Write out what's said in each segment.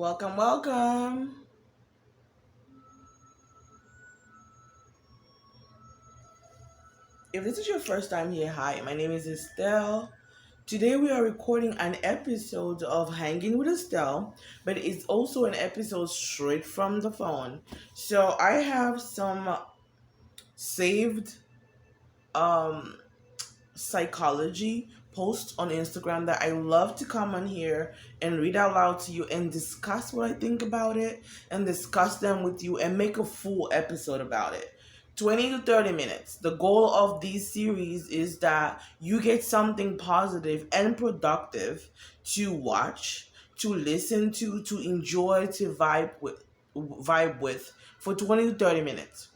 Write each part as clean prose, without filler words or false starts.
Welcome, welcome. If this is your first time here, hi, my name is Estelle. Today we are recording an episode of Hanging with Estelle, but it's also an episode straight from the phone. So I have some saved um psychology posts on Instagram that I love to come on here and read out loud to you and discuss what I think about it and discuss them with you and make a full episode about it. 20 to 30 minutes. The goal of these series is that you get something positive and productive to watch, to listen to enjoy, to vibe with for 20 to 30 minutes.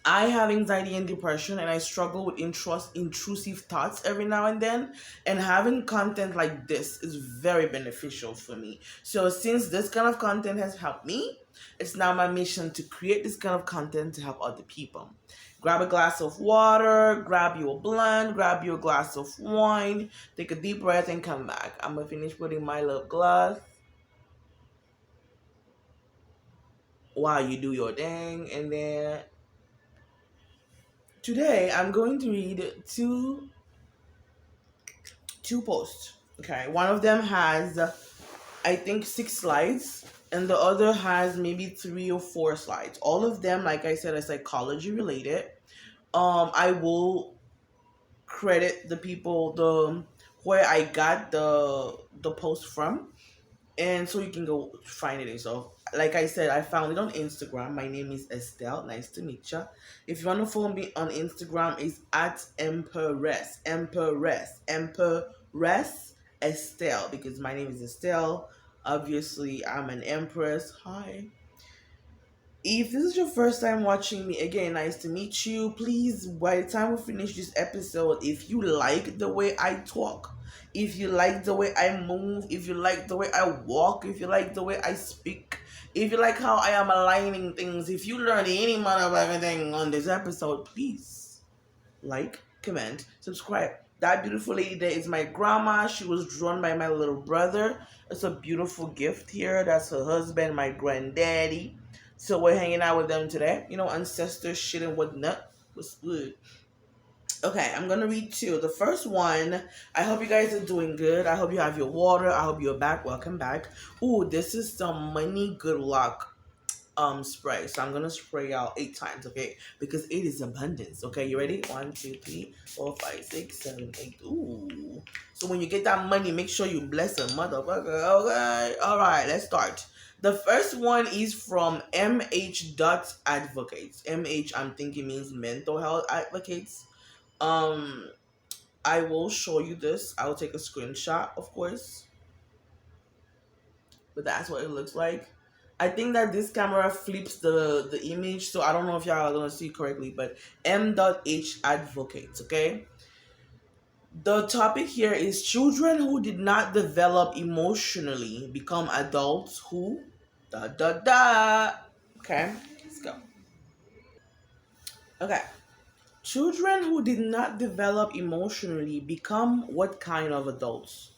I have anxiety and depression, and I struggle with intrusive thoughts every now and then. And having content like this is very beneficial for me. So, since this kind of content has helped me, it's now my mission to create this kind of content to help other people. Grab a glass of water, grab you a blunt, grab you a glass of wine, take a deep breath, and come back. I'm gonna finish putting my lip gloss while you do your thing, and then today I'm going to read two posts. Okay, one of them has I think 6 slides, and the other has maybe 3 or 4 slides. All of them, like I said, are psychology related. I will credit the people the where I got the post from, and so you can go find it yourself. Like I said, I found it on Instagram. My name is Estelle. Nice to meet you. If you want to follow me on Instagram, it's at Empress Estelle, because my name is Estelle. Obviously, I'm an Empress. Hi. If this is your first time watching me, again, nice to meet you. Please, by the time we finish this episode, if you like the way I talk, if you like the way I move, if you like the way I walk, if you like the way I speak, if you like how I am aligning things, if you learn any motherfucking thing on this episode, please like, comment, subscribe. That beautiful lady there is my grandma. She was drawn by my little brother. It's a beautiful gift here. That's her husband, my granddaddy. So we're hanging out with them today. You know, ancestor shit and whatnot. What's good? Okay, I'm gonna read two. The first one, I hope you guys are doing good. I hope you have your water. I hope you're back. Welcome back. Ooh, this is some money good luck spray. So I'm gonna spray out 8 times, okay? Because it is abundance. Okay, you ready? 1, 2, 3, 4, 5, 6, 7, 8. Ooh. So when you get that money, make sure you bless a motherfucker. Okay. Alright, let's start. The first one is from MH Advocates. MH, I'm thinking, means mental health advocates. Um I will show you this. I will take a screenshot, of course. But that's what it looks like. I think that this camera flips the image, so I don't know if y'all are gonna see correctly, but M.H advocates, okay? The topic here is children who did not develop emotionally become adults who da da da. Okay, let's go. Okay. Children who did not develop emotionally become what kind of adults?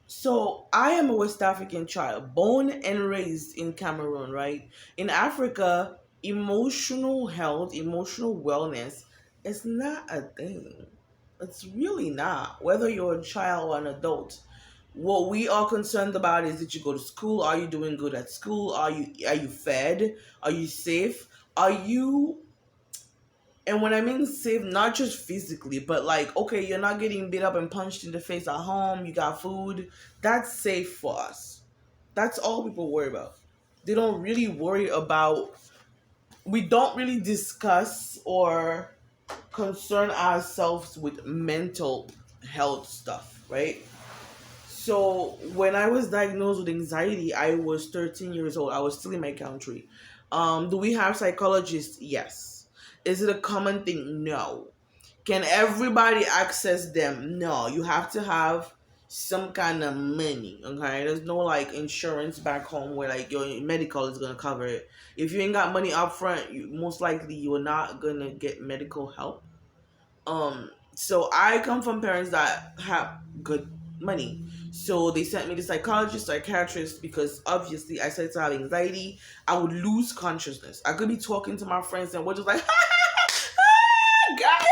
So I am a West African child, born and raised in Cameroon, right? In Africa, emotional health, emotional wellness is not a thing. It's really not. Whether you're a child or an adult, what we are concerned about is that you go to school. Are you doing good at school? Are you fed? Are you safe? Are you, and when I mean safe, not just physically, but like, okay, you're not getting beat up and punched in the face at home, you got food. That's safe for us. That's all people worry about. They don't really worry about, we don't really discuss or concern ourselves with mental health stuff, right? So when I was diagnosed with anxiety, I was 13 years old. I was still in my country. Do we have psychologists? Yes. Is it a common thing? No. Can everybody access them? No. You have to have some kind of money. Okay. There's no like insurance back home where like your medical is gonna cover it. If you ain't got money up front, most likely you are not gonna get medical help. So I come from parents that have good money. So they sent me to psychologist, psychiatrist, because obviously I started to have anxiety. I would lose consciousness. I could be talking to my friends and we're just like, God,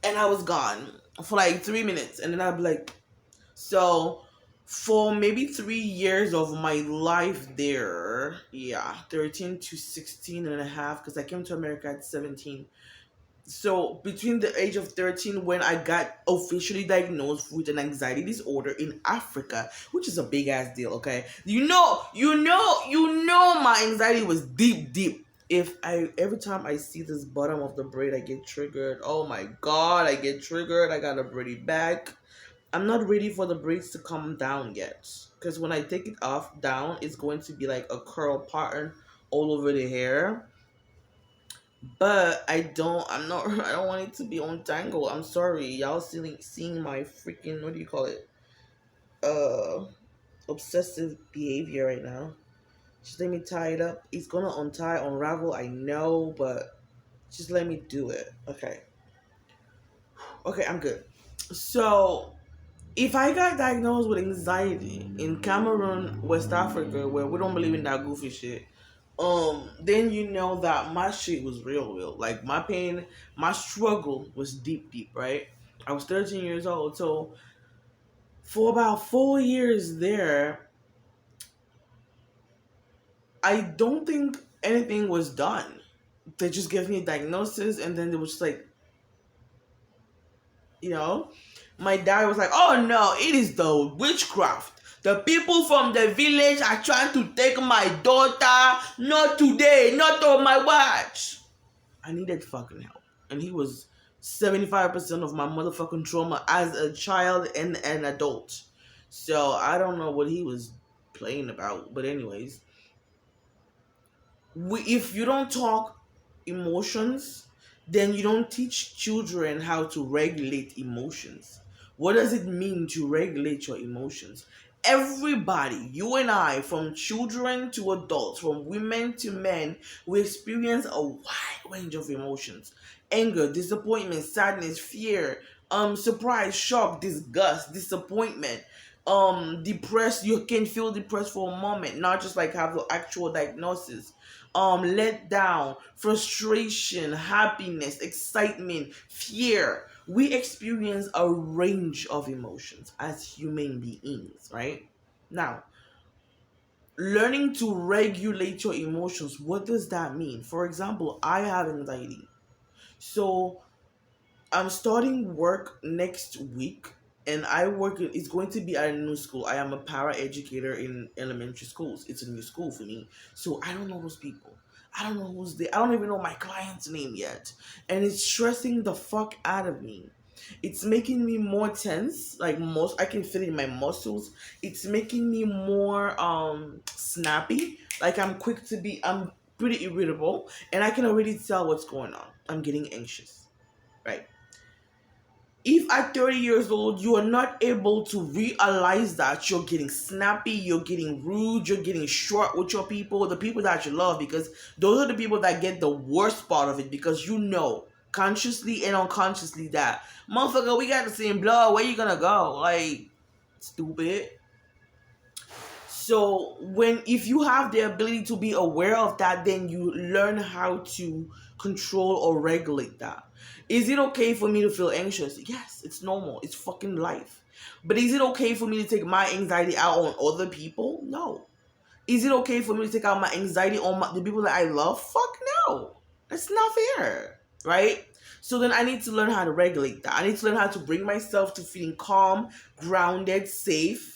and I was gone for like 3 minutes, and then I'd be like, so for maybe 3 years of my life there, yeah, 13 to 16 and a half, because I came to America at 17. So between the age of 13 when I got officially diagnosed with an anxiety disorder in Africa, which is a big ass deal, okay? My anxiety was deep, deep. If I every time I see this bottom of the braid, I get triggered. Oh my god, I get triggered. I gotta braid it back. I'm not ready for the braids to come down yet. Because when I take it off down, it's going to be like a curl pattern all over the hair. But I don't want it to be untangled. I'm sorry. Y'all seeing my freaking, what do you call it? Uh, Obsessive behavior right now. Just let me tie it up. It's gonna unravel, I know, but just let me do it. Okay. Okay, I'm good. So, if I got diagnosed with anxiety in Cameroon, West Africa, where we don't believe in that goofy shit, then you know that my shit was real, real. Like my pain, my struggle was deep, deep, right? I was 13 years old, so for about 4 years there, I don't think anything was done. They just gave me a diagnosis, and then they was just like, you know, my dad was like, "Oh no, it is the witchcraft. The people from the village are trying to take my daughter. Not today, not on my watch." I needed fucking help. And he was 75% of my motherfucking trauma as a child and an adult. So I don't know what he was playing about. But anyways, if you don't talk emotions, then you don't teach children how to regulate emotions. What does it mean to regulate your emotions? Everybody, you and I, from children to adults, from women to men, we experience a wide range of emotions: anger, disappointment, sadness, fear, surprise, shock, disgust, disappointment, depressed. You can feel depressed for a moment, not just like have the actual diagnosis. Let down, frustration, happiness, excitement, fear. We experience a range of emotions as human beings, right? Now, learning to regulate your emotions, what does that mean? For example, I have anxiety. So I'm starting work next week, and it's going to be at a new school. I am a para educator in elementary schools. It's a new school for me. So I don't know those people. I don't know who's there. I don't even know my client's name yet. And it's stressing the fuck out of me. It's making me more tense. Like most I can feel it in my muscles. It's making me more snappy. Like I'm pretty irritable, and I can already tell what's going on. I'm getting anxious. Right? If at 30 years old you are not able to realize that you're getting snappy, you're getting rude, you're getting short with your people, the people that you love, because those are the people that get the worst part of it, because you know consciously and unconsciously that, motherfucker, we got the same blood, where you gonna go? Like, stupid. So if you have the ability to be aware of that, then you learn how to control or regulate that. Is it okay for me to feel anxious? Yes, it's normal. It's fucking life. But is it okay for me to take my anxiety out on other people? No. Is it okay for me to take out my anxiety on the people that I love? Fuck no. That's not fair. Right? So then I need to learn how to regulate that. I need to learn how to bring myself to feeling calm, grounded, safe.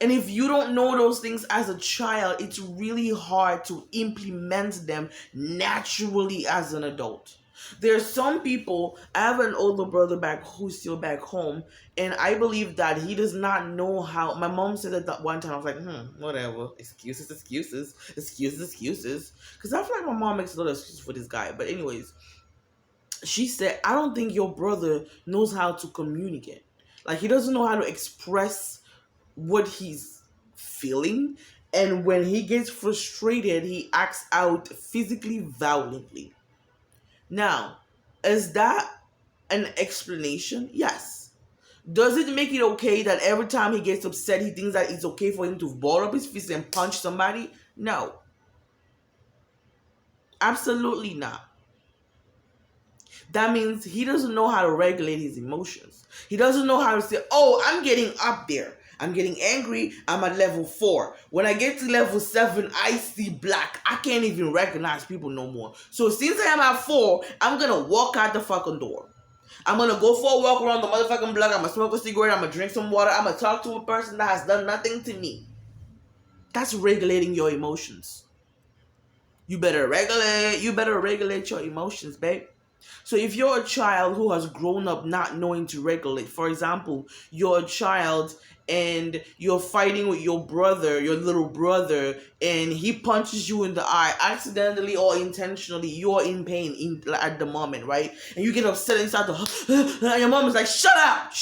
And if you don't know those things as a child, it's really hard to implement them naturally as an adult. There's some people, I have an older brother who's still back home, and I believe that he does not know how. My mom said that one time. I was like, whatever. Excuses, excuses, excuses, excuses. Because I feel like my mom makes a lot of excuses for this guy. But anyways, she said, I don't think your brother knows how to communicate. Like, he doesn't know how to express what he's feeling, And when he gets frustrated, he acts out physically violently. Now, is that an explanation? Yes. Does it make it okay that every time he gets upset, he thinks that it's okay for him to ball up his fist and punch somebody? No, absolutely not. That means he doesn't know how to regulate his emotions. He doesn't know how to say, oh, I'm getting up there. I'm getting angry. I'm at level 4. When I get to level 7, I see black. I can't even recognize people no more. So since I am at 4, I'm going to walk out the fucking door. I'm going to go for a walk around the motherfucking block. I'm going to smoke a cigarette. I'm going to drink some water. I'm going to talk to a person that has done nothing to me. That's regulating your emotions. You better regulate your emotions, babe. So if you're a child who has grown up not knowing to regulate, for example, you're a child and you're fighting with your brother, your little brother, and he punches you in the eye, accidentally or intentionally, you're in pain at the moment, right? And you get upset inside and your mom is like, shut up.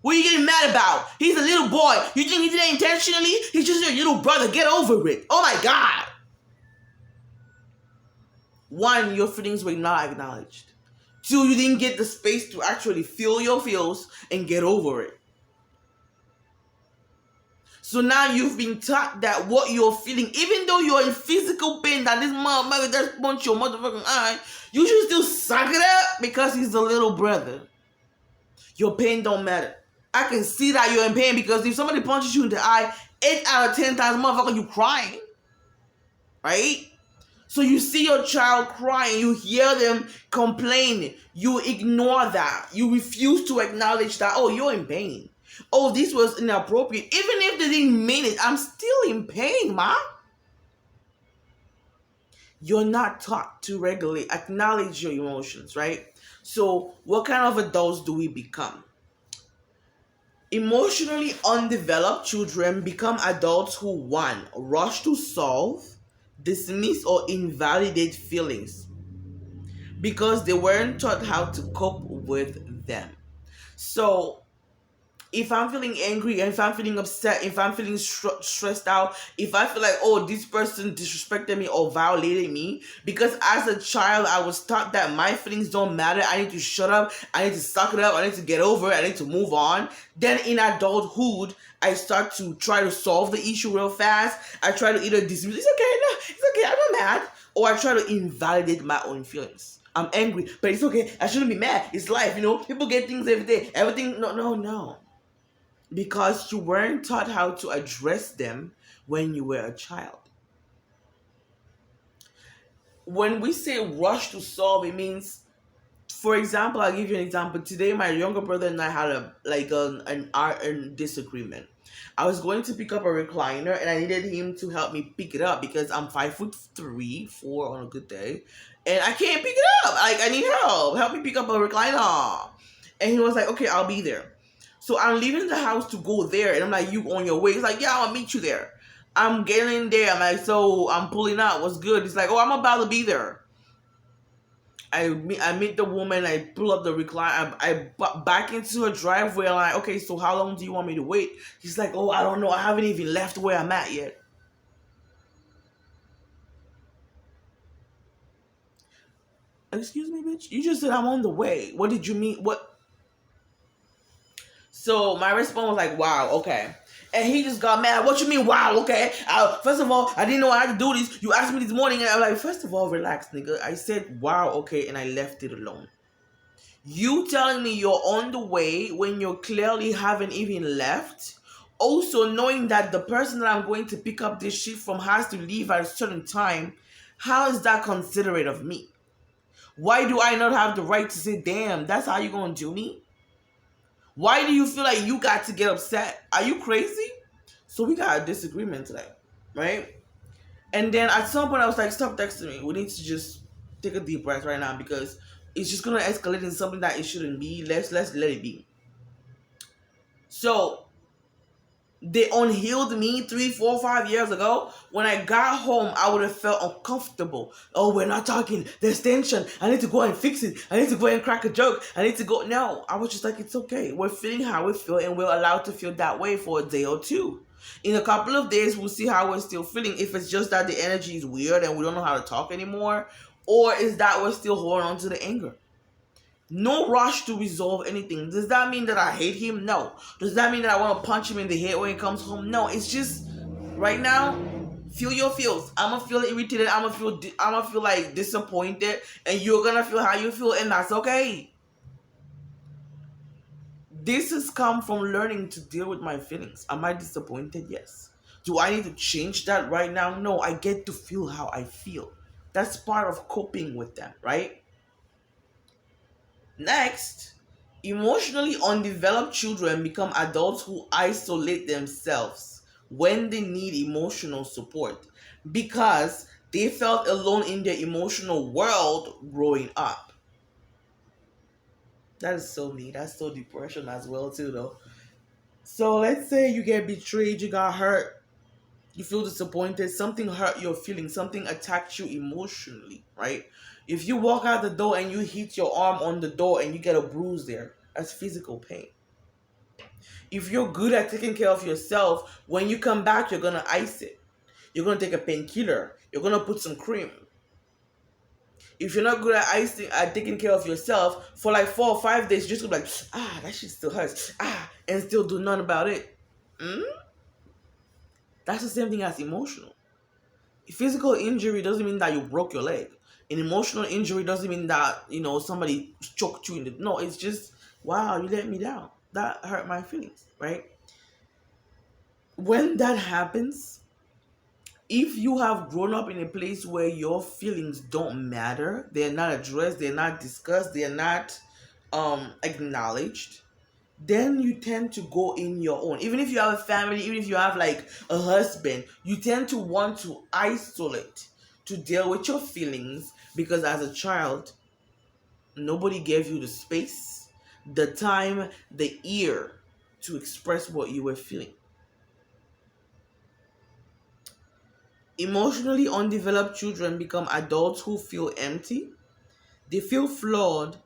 What are you getting mad about? He's a little boy. You think he did it intentionally? He's just your little brother. Get over it. Oh my God. One, your feelings were not acknowledged. Two, you didn't get the space to actually feel your feels and get over it. So now you've been taught that what you're feeling, even though you're in physical pain, that this motherfucker just punched your motherfucking eye, you should still suck it up because he's a little brother. Your pain don't matter. I can see that you're in pain because if somebody punches you in the eye, 8 out of 10 times, motherfucker, you crying. Right? So you see your child crying, you hear them complaining, you ignore that. You refuse to acknowledge that, oh, you're in pain. Oh, this was inappropriate. Even if they didn't mean it, I'm still in pain, ma. You're not taught to regulate, acknowledge your emotions, right? So what kind of adults do we become? Emotionally undeveloped children become adults who, one, rush to solve, dismiss, or invalidate feelings because they weren't taught how to cope with them. So if I'm feeling angry, if I'm feeling upset, if I'm feeling stressed out, if I feel like, oh, this person disrespected me or violated me, because as a child, I was taught that my feelings don't matter. I need to shut up. I need to suck it up. I need to get over it. I need to move on. Then in adulthood, I start to try to solve the issue real fast. I try to either dismiss, it's okay, no, it's okay, I'm not mad. Or I try to invalidate my own feelings. I'm angry, but it's okay. I shouldn't be mad. It's life, People get things every day. Everything, no. Because you weren't taught how to address them when you were a child. When we say rush to solve, it means, for example, I'll give you an example. Today, my younger brother and I had an disagreement. I was going to pick up a recliner and I needed him to help me pick it up because I'm 5'3", 4 on a good day, and I can't pick it up. Like, I need help. Help me pick up a recliner. And he was like, okay, I'll be there. So I'm leaving the house to go there, and I'm like, you on your way? He's like, yeah, I'll meet you there. I'm getting there. I'm like, so I'm pulling out. What's good? He's like, oh, I'm about to be there. I meet the woman. I pull up the recline. I back into her driveway. I'm like, okay, so how long do you want me to wait? He's like, oh, I don't know. I haven't even left where I'm at yet. Excuse me, bitch? You just said I'm on the way. What did you mean? What? So my response was like, wow, okay. And he just got mad. What you mean, wow, okay? First of all, I didn't know I had to do this. You asked me this morning, and I'm like, first of all, relax, nigga. I said, wow, okay, and I left it alone. You telling me you're on the way when you clearly haven't even left. Also, knowing that the person that I'm going to pick up this shit from has to leave at a certain time, how is that considerate of me? Why do I not have the right to say, damn, that's how you gonna do me? Why do you feel like you got to get upset? Are you crazy? So we got a disagreement today, right? And then at some point I was like, stop texting me. We need to just take a deep breath right now because it's just gonna escalate into something that it shouldn't be. Let's let it be. So they unhealed me 3, 4, 5 years ago. When I got home, I would have felt uncomfortable. Oh, we're not talking. There's tension. I need to go and fix it. I need to go and crack a joke. I need to go. No, I was just like, it's okay. We're feeling how we feel and we're allowed to feel that way for a day or two. In a couple of days, we'll see how we're still feeling. If it's just that the energy is weird and we don't know how to talk anymore, or is that we're still holding on to the anger. No rush to resolve anything. Does that mean that I hate him? No. Does that mean that I want to punch him in the head when he comes home? No. It's just right now, feel your feels. I'm gonna feel irritated. I'm gonna feel like disappointed, and you're gonna feel how you feel, and that's okay. This has come from learning to deal with my feelings. Am I disappointed? Yes. Do I need to change that right now? No. I get to feel how I feel. That's part of coping with them, right? Next, emotionally undeveloped children become adults who isolate themselves when they need emotional support because they felt alone in their emotional world growing up. That is so me. That's so depression as well too though. So let's say you get betrayed, you got hurt, you feel disappointed, something hurt your feelings, something attacked you emotionally, right? If you walk out the door and you hit your arm on the door and you get a bruise there, that's physical pain. If you're good at taking care of yourself, when you come back, you're gonna ice it. You're gonna take a painkiller. You're gonna put some cream. If you're not good at icing, at taking care of yourself, for like 4 or 5 days, you're just gonna be like, that shit still hurts, and still do nothing about it. Mm? That's the same thing as emotional. Physical injury doesn't mean that you broke your leg. An emotional injury doesn't mean that somebody choked you in the. No, it's just wow, you let me down. That hurt my feelings, right? When that happens, if you have grown up in a place where your feelings don't matter, they're not addressed, they're not discussed, they're not acknowledged, then you tend to go in your own. Even if you have a family, even if you have like a husband, you tend to want to isolate to deal with your feelings because as a child, nobody gave you the space, the time, the ear to express what you were feeling. Emotionally undeveloped children become adults who feel empty, they feel flawed,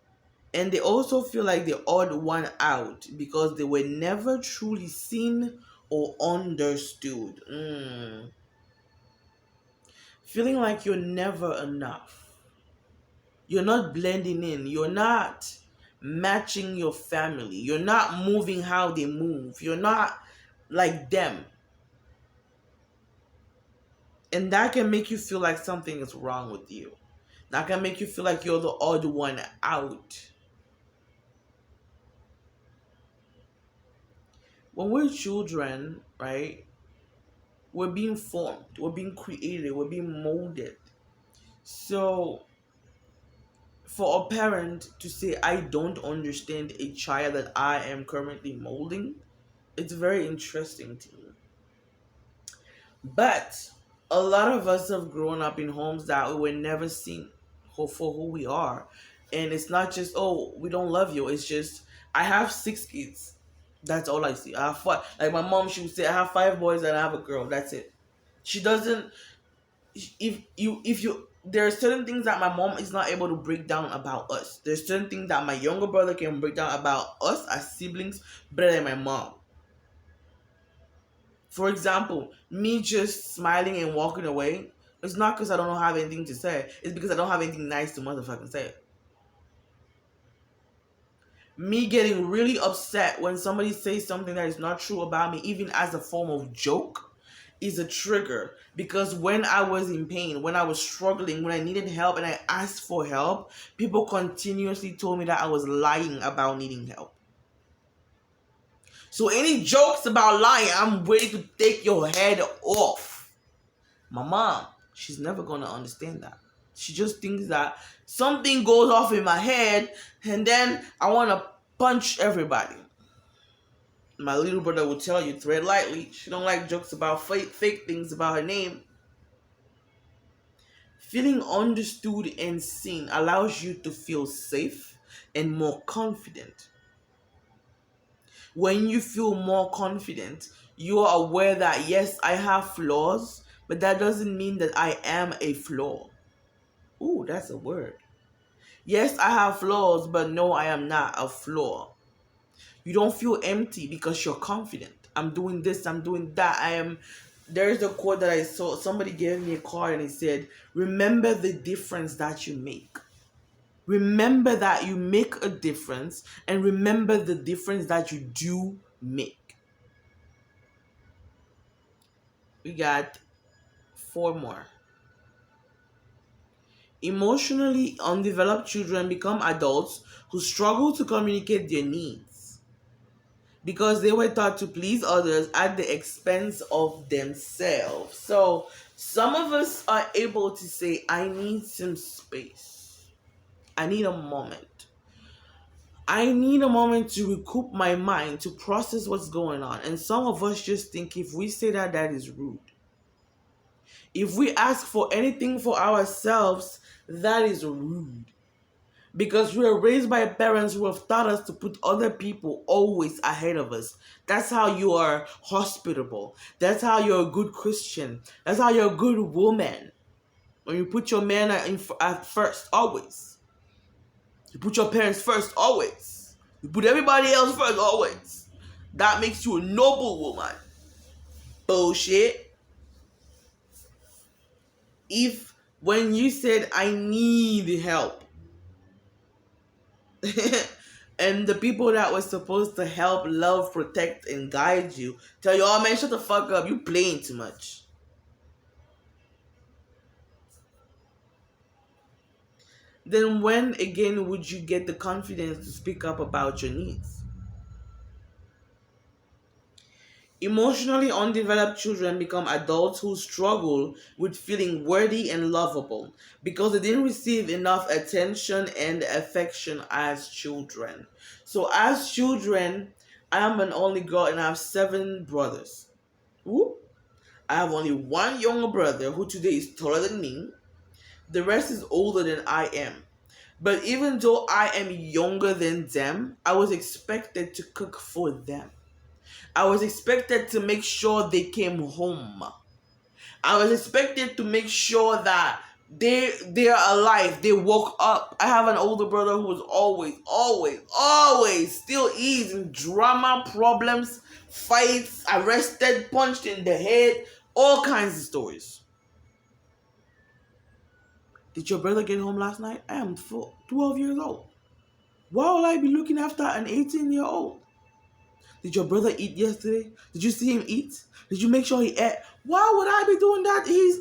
and they also feel like the odd one out because they were never truly seen or understood. Feeling like you're never enough. You're not blending in. You're not matching your family. You're not moving how they move. You're not like them. And that can make you feel like something is wrong with you. That can make you feel like you're the odd one out. When we're children, right, we're being formed, we're being created, we're being molded. So, for a parent to say, I don't understand a child that I am currently molding, it's very interesting to me. But a lot of us have grown up in homes that we were never seen for who we are. And it's not just, oh, we don't love you. It's just, I have 6 kids. That's all I see. I have five. Like my mom, she would say, I have 5 boys and I have a girl. That's it. She doesn't, if you, there are certain things that my mom is not able to break down about us. There's certain things that my younger brother can break down about us as siblings better than my mom. For example, me just smiling and walking away, it's not because I don't have anything to say. It's because I don't have anything nice to motherfucking say. Me getting really upset when somebody says something that is not true about me, even as a form of joke, is a trigger. Because when I was in pain, when I was struggling, when I needed help and I asked for help, people continuously told me that I was lying about needing help. So any jokes about lying, I'm ready to take your head off. My mom, she's never gonna understand that. She just thinks that something goes off in my head and then I want to punch everybody. My little brother will tell you, tread lightly. She don't like jokes about fake things about her name. Feeling understood and seen allows you to feel safe and more confident. When you feel more confident, you are aware that yes, I have flaws, but that doesn't mean that I am a flaw. Ooh, that's a word. Yes, I have flaws, but no, I am not a flaw. You don't feel empty because you're confident. I'm doing this, I'm doing that. There's a quote that I saw. Somebody gave me a card and it said, remember the difference that you make. Remember that you make a difference, and remember the difference that you do make. We got four more. Emotionally undeveloped children become adults who struggle to communicate their needs because they were taught to please others at the expense of themselves. So, some of us are able to say, I need some space. I need a moment. I need a moment to recoup my mind, to process what's going on. And some of us just think if we say that, that is rude. If we ask for anything for ourselves, that is rude. Because we are raised by parents who have taught us to put other people always ahead of us. That's how you are hospitable. That's how you're a good Christian. That's how you're a good woman. When you put your man at first, always. You put your parents first, always. You put everybody else first, always. That makes you a noble woman. Bullshit. If when you said, I need help, and the people that were supposed to help, love, protect, and guide you tell you, oh man, shut the fuck up, you playing too much. Then when again would you get the confidence to speak up about your needs? Emotionally undeveloped children become adults who struggle with feeling worthy and lovable because they didn't receive enough attention and affection as children. So, as children, I am an only girl and I have seven brothers. Ooh. I have only one younger brother who today is taller than me. The rest is older than I am. But even though I am younger than them, I was expected to cook for them. I was expected to make sure they came home. I was expected to make sure that they're alive. They woke up. I have an older brother who was always still is in drama, problems, fights, arrested, punched in the head, all kinds of stories. Did your brother get home last night? I am 12 years old. Why will I be looking after an 18-year-old? Did your brother eat yesterday? Did you see him eat? Did you make sure he ate? Why would I be doing that? He's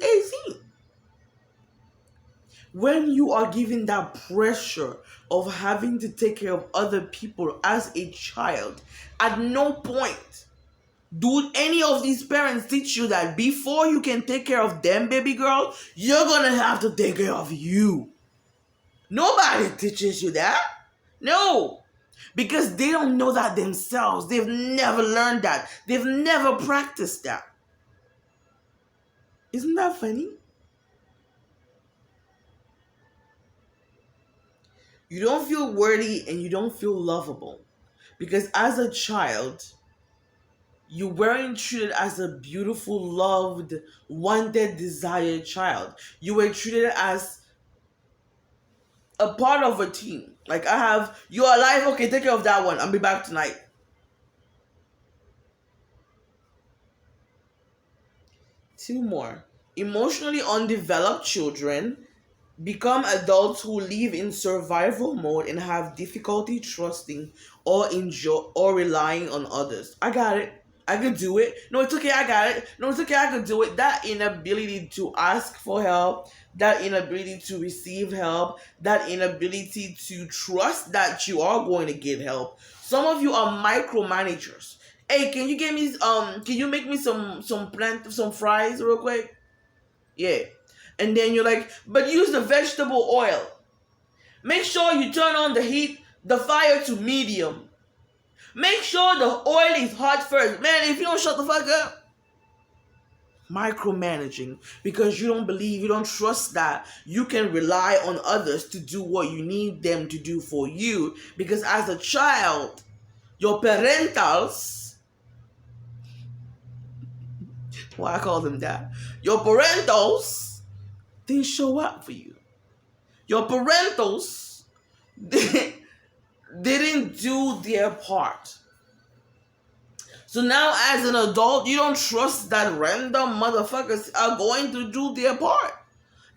18. When you are given that pressure of having to take care of other people as a child, at no point do any of these parents teach you that before you can take care of them, baby girl, you're gonna have to take care of you. Nobody teaches you that. No. Because they don't know that themselves. They've never learned that. They've never practiced that. Isn't that funny? You don't feel worthy and you don't feel lovable. Because as a child, you weren't treated as a beautiful, loved, wanted, desired child. You were treated as a part of a team. Like, you're alive, okay, take care of that one. I'll be back tonight. Two more. Emotionally undeveloped children become adults who live in survival mode and have difficulty trusting or enjoy or relying on others. I got it. I could do it. No, it's okay. I got it. No, it's okay. I could do it. That inability to ask for help, that inability to receive help, that inability to trust that you are going to get help. Some of you are micromanagers. Hey, can you get me can you make me some fries real quick? Yeah. And then you're like, but use the vegetable oil. Make sure you turn on the fire to medium. Make sure the oil is hot first. Man, if you don't shut the fuck up. Micromanaging because you don't trust that you can rely on others to do what you need them to do for you. Because as a child, your parentals, I call them that. Your parentals didn't show up for you. Your parentals didn't do their part. So now, as an adult, you don't trust that random motherfuckers are going to do their part.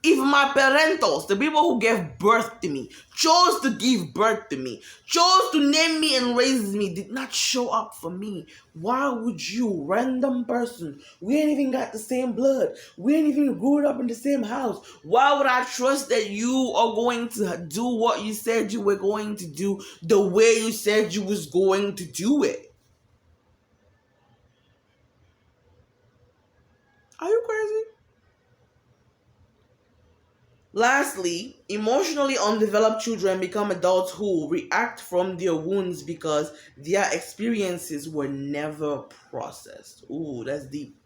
If my parentos, the people who gave birth to me, chose to give birth to me, chose to name me and raise me, did not show up for me, why would you, random person? We ain't even got the same blood. We ain't even grew up in the same house. Why would I trust that you are going to do what you said you were going to do the way you said you was going to do it? Are you crazy? Lastly, emotionally undeveloped children become adults who react from their wounds because their experiences were never processed. Ooh, that's deep.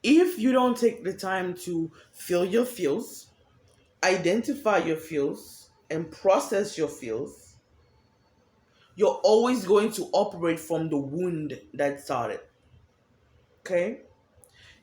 If you don't take the time to feel your feels, identify your feels, and process your feels, you're always going to operate from the wound that started. Okay?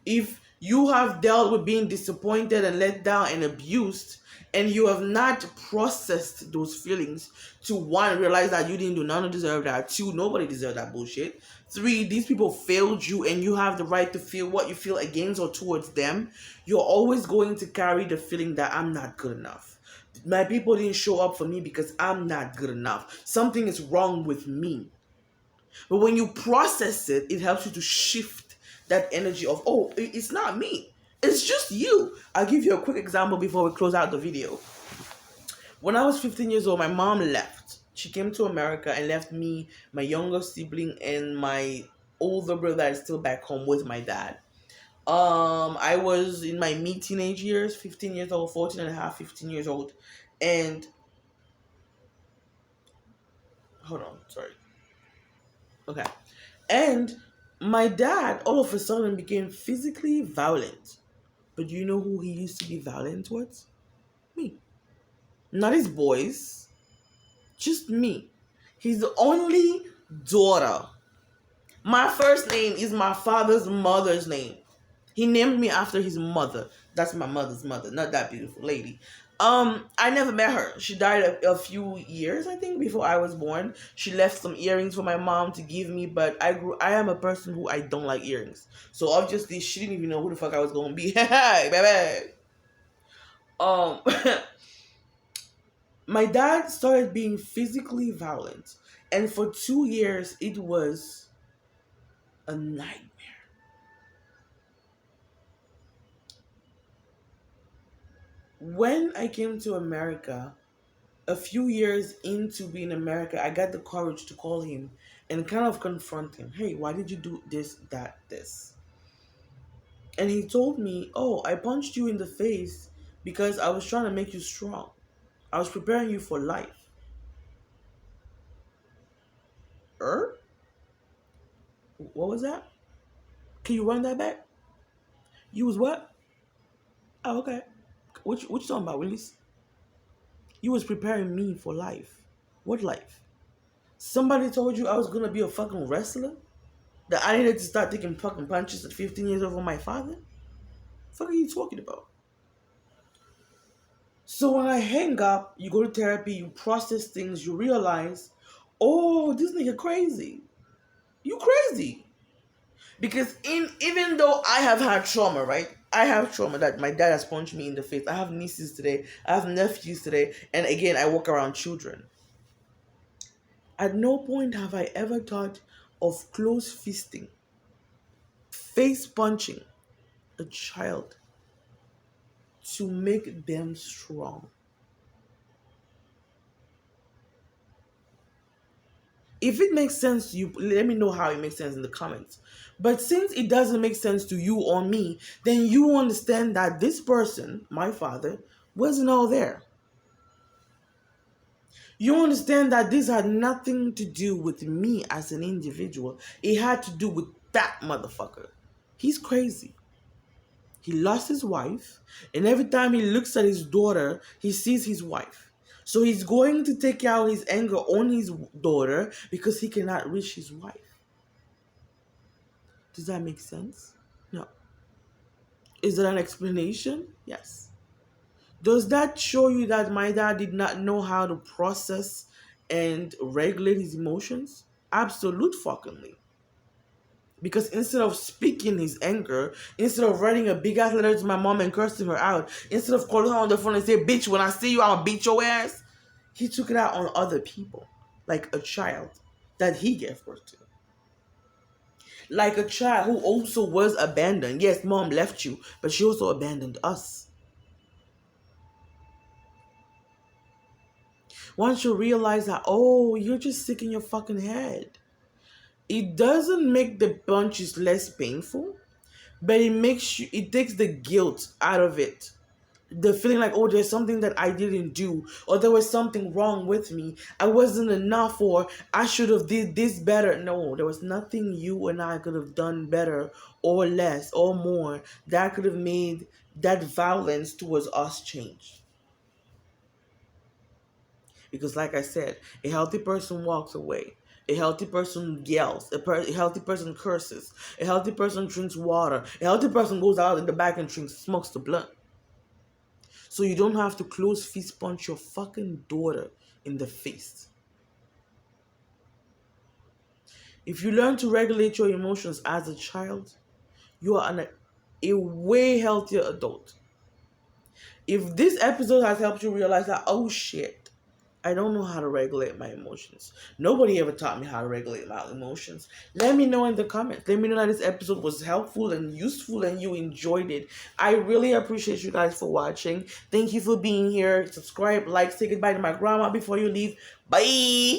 If you have dealt with being disappointed and let down and abused, and you have not processed those feelings to one, realize that you didn't do none of deserve that. Two, nobody deserved that bullshit. Three, these people failed you and you have the right to feel what you feel against or towards them. You're always going to carry the feeling that I'm not good enough. My people didn't show up for me because I'm not good enough. Something is wrong with me. But when you process it, it helps you to shift that energy of, oh, it's not me. It's just you. I'll give you a quick example before we close out the video. When I was 15 years old, my mom left. She came to America and left me, my younger sibling, and my older brother that is still back home with my dad. I was in my mid teenage years, 15 years old, 14 and a half, 15 years old. And hold on, sorry. Okay. And my dad all of a sudden became physically violent. But do you know who he used to be violent towards? Me. Not his boys, just me. He's the only daughter. My first name is my father's mother's name. He named me after his mother. That's my mother's mother, not that beautiful lady. I never met her. She died a few years, I think, before I was born. She left some earrings for my mom to give me, but I am a person who I don't like earrings. So obviously she didn't even know who the fuck I was gonna be. Hey, baby. Um my dad started being physically violent, and for 2 years it was a nightmare. When I came to America, a few years into being in America, I got the courage to call him and kind of confront him. Hey, why did you do this, that, this? And he told me, oh, I punched you in the face because I was trying to make you strong. I was preparing you for life. Er? What was that? Can you run that back? You was what? Oh, okay. What you talking about, Willis? You was preparing me for life. What life? Somebody told you I was gonna be a fucking wrestler? That I needed to start taking fucking punches at 15 years old from my father? The fuck are you talking about? So when I hang up, you go to therapy, you process things, you realize, oh, this nigga crazy. You crazy. Because even though I have had trauma, right? I have trauma that my dad has punched me in the face. I have nieces today. I have nephews today. And again, I walk around children. At no point have I ever thought of close fisting, face punching a child to make them strong. If it makes sense to you, let me know how it makes sense in the comments. But since it doesn't make sense to you or me, then you understand that this person, my father, wasn't all there. You understand that this had nothing to do with me as an individual. It had to do with that motherfucker. He's crazy. He lost his wife, and every time he looks at his daughter, he sees his wife. So he's going to take out his anger on his daughter because he cannot reach his wife. Does that make sense? No. Is there an explanation? Yes. Does that show you that my dad did not know how to process and regulate his emotions? Absolute fuckingly. Because instead of speaking his anger, instead of writing a big ass letter to my mom and cursing her out, instead of calling her on the phone and say, "Bitch, when I see you, I'll beat your ass," he took it out on other people, like a child that he gave birth to. Like a child who also was abandoned. Yes, mom left you, but she also abandoned us. Once you realize that, oh, you're just sick in your fucking head, it doesn't make the punches less painful, but it takes the guilt out of it. The feeling like, oh, there's something that I didn't do, or there was something wrong with me. I wasn't enough, or I should have did this better. No, there was nothing you and I could have done better or less or more that could have made that violence towards us change. Because, like I said, a healthy person walks away. A healthy person yells. A healthy person curses. A healthy person drinks water. A healthy person goes out in the back and smokes the blunt. So you don't have to close fist punch your fucking daughter in the face. If you learn to regulate your emotions as a child, you are a way healthier adult. If this episode has helped you realize that, oh shit, I don't know how to regulate my emotions. Nobody ever taught me how to regulate my emotions. Let me know in the comments. Let me know that this episode was helpful and useful and you enjoyed it. I really appreciate you guys for watching. Thank you for being here. Subscribe, like, say goodbye to my grandma before you leave. Bye.